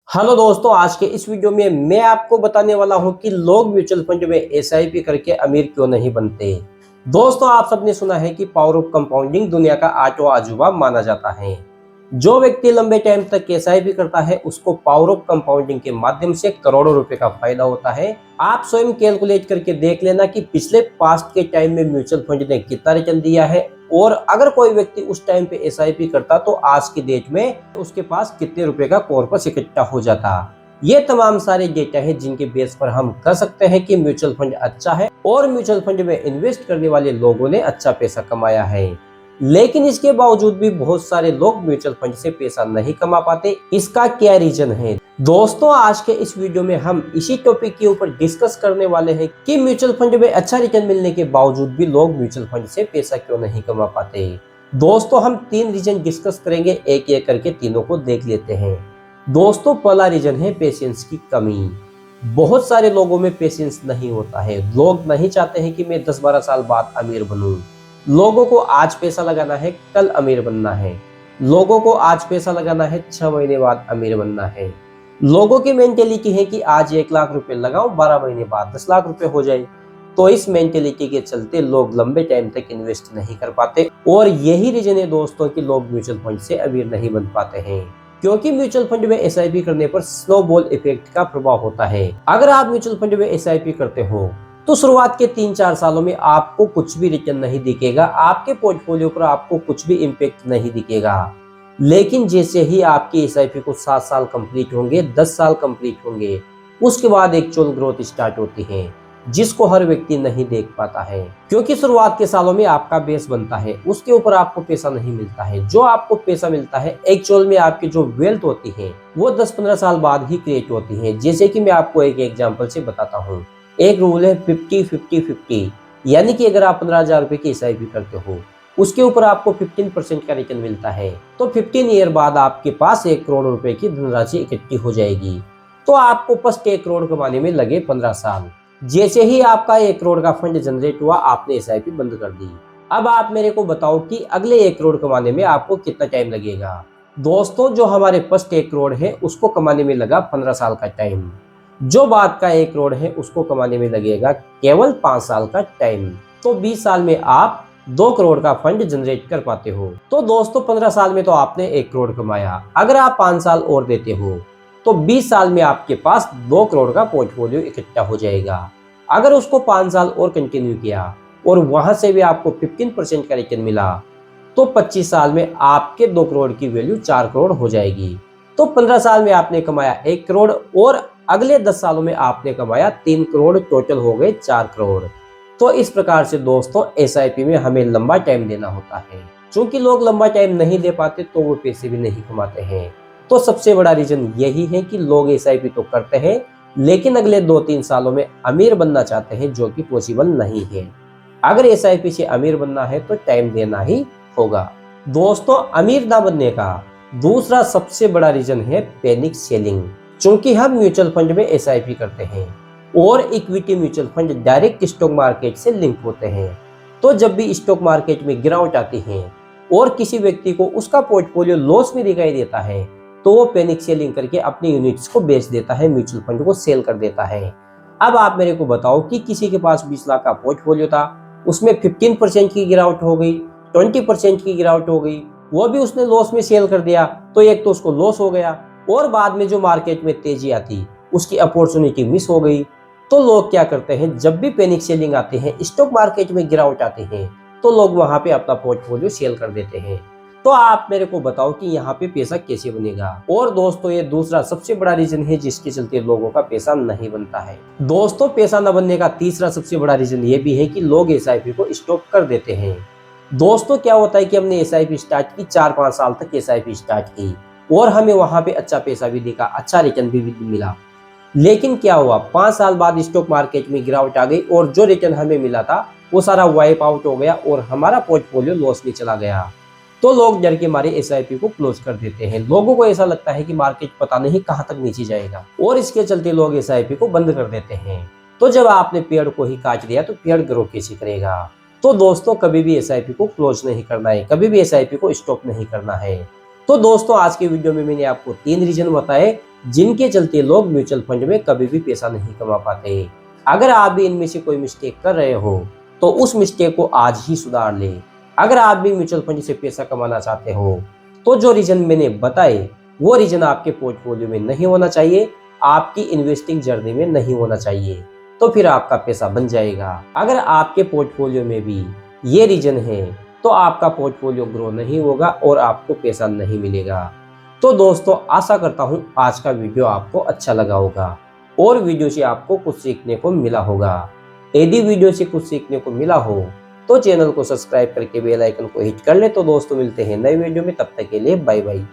Hello दोस्तों, आज के इस वीडियो में मैं आपको बताने वाला हूं कि लोग म्यूचुअल फंड में एसआईपी करके अमीर क्यों नहीं बनते। दोस्तों, आप सबने सुना है कि पावर ऑफ कंपाउंडिंग दुनिया का आठवां अजूबा माना जाता है। जो व्यक्ति लंबे टाइम तक एसआईपी करता है उसको पावर ऑफ कंपाउंडिंग के माध्यम से करोड़ों रुपए का फायदा होता है। आप स्वयं कैलकुलेट करके देख लेना कि पिछले पास्ट के टाइम में म्यूचुअल फंड ने कितना रिटर्न दिया है और अगर कोई व्यक्ति उस टाइम पे एसआईपी करता तो आज की डेट में उसके पास कितने रुपए का कॉर्पस इकट्ठा हो जाता। ये तमाम सारे डेटा है जिनके बेस पर हम कह सकते हैं कि म्यूचुअल फंड अच्छा है और म्यूचुअल फंड में इन्वेस्ट करने वाले लोगों ने अच्छा पैसा कमाया है। लेकिन इसके बावजूद भी बहुत सारे लोग म्यूचुअल फंड से पैसा नहीं कमा पाते। इसका क्या रीजन है? दोस्तों, आज के इस वीडियो में हम इसी टॉपिक के ऊपर डिस्कस करने वाले हैं कि म्यूचुअल फंड में अच्छा रिटर्न मिलने के बावजूद भी लोग म्यूचुअल फंड से पैसा क्यों नहीं कमा पाते। दोस्तों, हम 3 रीजन डिस्कस करेंगे, एक एक करके तीनों को देख लेते हैं। दोस्तों, पहला रीजन है पेशेंस की कमी। बहुत सारे लोगों में पेशेंस नहीं होता है। लोग नहीं चाहते हैं कि मैं 10-12 साल बाद अमीर बनूं। लोगों को आज पैसा लगाना है, कल अमीर बनना है। लोगों को आज पैसा लगाना है, 6 महीने बाद अमीर बनना है। लोगों की मेंटेलिटी है कि आज 1 लाख रुपए लगाओ, 12 महीने बाद 10 लाख रुपए हो जाए। तो इस मेंटेलिटी के चलते लोग लंबे टाइम तक इन्वेस्ट नहीं कर पाते और यही रीजन है दोस्तों कि लोग म्यूचुअल फंड से अमीर नहीं बन पाते हैं। क्योंकि म्यूचुअल फंड में एसआईपी करने पर स्नोबॉल इफेक्ट का प्रभाव होता है। अगर आप म्यूचुअल फंड में एसआईपी करते हो तो शुरुआत के 3-4 सालों में आपको कुछ भी रिटर्न नहीं दिखेगा, आपके पोर्टफोलियो पर आपको कुछ भी इम्पैक्ट नहीं दिखेगा। लेकिन जैसे ही आपकी एसआईपी को 7 साल कंप्लीट होंगे, 10 साल कंप्लीट होंगे, उसके बाद एक्चुअल ग्रोथ स्टार्ट होती है जिसको हर व्यक्ति नहीं देख पाता है। क्योंकि शुरुआत के सालों में आपका बेस बनता है, उसके ऊपर आपको पैसा नहीं मिलता है। जो आपको पैसा मिलता है एक्चुअल में आपकी जो वेल्थ होती है वो 10-15 साल बाद ही क्रिएट होती है। जैसे कि मैं आपको एक एग्जांपल से बताता हूँ। एक रूल है 50-50-50, यानी कि अगर आप 15,000 रुपए की एसआईपी करते हो उसके ऊपर आपको 15% का रिटर्न मिलता है तो 15 ईयर बाद आपके पास 1 करोड़ रुपए की धनराशि इकट्ठी हो जाएगी। तो आपको फर्स्ट 1 करोड़ कमाने में लगे 15 साल। जैसे ही आपका 1 करोड़ का फंड जनरेट हुआ, आपने एसआईपी बंद कर दी। अब आप मेरे को बताओ कि अगले 1 करोड़ कमाने में आपको कितना टाइम लगेगा। दोस्तों, जो हमारे फर्स्ट 1 करोड़ है उसको कमाने में लगा 15 साल का टाइम। जो बाद का 1 करोड़ है उसको कमाने में लगेगा केवल 5 साल का टाइम। तो 20 साल में आप 2 करोड़ का फंड जनरेट कर पाते हो। तो दोस्तों, 15 साल में तो आपने 1 करोड़ कमाया। अगर आप 5 साल और देते हो तो 20 साल में आपके पास 2 करोड़ का पोर्टफोलियो इकट्ठा हो जाएगा। अगर उसको 5 साल और कंटिन्यू किया और वहां से भी आपको 15% का रिटर्न मिला तो 25 साल में आपके 2 करोड़ की वैल्यू 4 करोड़ हो जाएगी। तो 15 साल में आपने कमाया 1 करोड़ और अगले 10 सालों में आपने कमाया 3 करोड़, टोटल हो गए 4 करोड़। तो इस प्रकार से दोस्तों एसआईपी में हमें लंबा टाइम देना होता है। क्योंकि लोग लंबा टाइम नहीं दे पाते तो वो पैसे भी नहीं कमाते हैं। तो सबसे बड़ा रीजन यही है कि लोग एसआईपी तो करते हैं लेकिन अगले 2-3 सालों में अमीर बनना चाहते हैं, जो कि पॉसिबल नहीं है। अगर एसआईपी से अमीर बनना है तो टाइम देना ही होगा। दोस्तों, अमीर ना बनने का दूसरा सबसे बड़ा रीजन है पैनिक सेलिंग। क्योंकि हम म्यूचुअल फंड में एसआईपी करते हैं और equity mutual fund direct stock market से लिंक होते हैं। तो जब भी स्टॉक मार्केट में गिरावट आती है और किसी व्यक्ति को उसका पोर्टफोलियो लॉस में दिखाई देता है तो वो पैनिक सेलिंग करके अपनी यूनिट्स को बेच देता है, म्यूचुअल फंड को सेल कर देता है। अब आप मेरे को बताओ कि किसी के पास 20 लाख का पोर्टफोलियो था, उसमें 15% की गिरावट हो गई, 20% की गिरावट हो गई, वो भी उसने लॉस में सेल कर दिया तो एक तो उसको लॉस हो गया और बाद में जो मार्केट में तेजी आती उसकी अपॉर्चुनिटी मिस हो गई। तो लोग क्या करते हैं, जब भी पैनिक सेलिंग आते हैं, स्टॉक मार्केट में गिरावट आते हैं तो लोग वहां पे अपना पोर्टफोलियो सेल कर देते हैं। तो आप मेरे को बताओ कि यहाँ पे पैसा कैसे बनेगा। और दोस्तों, ये दूसरा सबसे बड़ा रीजन है जिसके चलते लोगों का पैसा नहीं बनता है। दोस्तों, पैसा न बनने का तीसरा सबसे बड़ा रीजन ये भी है कि लोग एसआईपी को स्टॉप कर देते हैं। दोस्तों, क्या होता है कि हमने एसआईपी स्टार्ट की, 4-5 साल तक एसआईपी स्टार्ट की और हमें वहां पे अच्छा पैसा भी दिखा, अच्छा रिटर्न भी मिला। लेकिन क्या हुआ, 5 साल बाद स्टॉक मार्केट में गिरावट आ गई और जो रिटर्न हमें मिला था वो सारा वाइप आउट हो गया और हमारा पोर्टफोलियो लॉस में चला गया। तो लोग डर के मारे एसआईपी को क्लोज कर देते हैं। लोगों को ऐसा लगता है कि मार्केट पता नहीं कहां तक नीचे जाएगा और इसके चलते लोग एसआईपी को बंद कर देते हैं। तो जब आपने पेड़ को ही काट दिया तो पेड़ ग्रो कैसे करेगा। तो दोस्तों, कभी भी एसआईपी को क्लोज नहीं करना है, कभी भी एसआईपी को स्टॉप नहीं करना है। तो दोस्तों, आज के वीडियो में मैंने आपको 3 रीजन बताए जिनके चलते लोग म्यूचुअल फंड में कभी भी पैसा नहीं कमा पाते। अगर आप भी इनमें से कोई मिस्टेक कर रहे हो तो उस मिस्टेक को आज ही सुधार ले। अगर आप भी म्यूचुअल फंड से पैसा कमाना चाहते हो तो जो रीजन मैंने बताए वो रीजन आपके पोर्टफोलियो में नहीं होना चाहिए, आपकी इन्वेस्टिंग जर्नी में नहीं होना चाहिए, तो फिर आपका पैसा बन जाएगा। अगर आपके पोर्टफोलियो में भी ये रीजन है तो आपका पोर्टफोलियो ग्रो नहीं होगा और आपको पैसा नहीं मिलेगा। तो दोस्तों आशा करता हूँ आज का वीडियो आपको अच्छा लगा होगा और वीडियो से आपको कुछ सीखने को मिला होगा। यदि वीडियो से कुछ सीखने को मिला हो तो चैनल को सब्सक्राइब करके बेल आइकन को हिट कर ले। तो दोस्तों मिलते हैं नए वीडियो में, तब तक के लिए बाय बाय।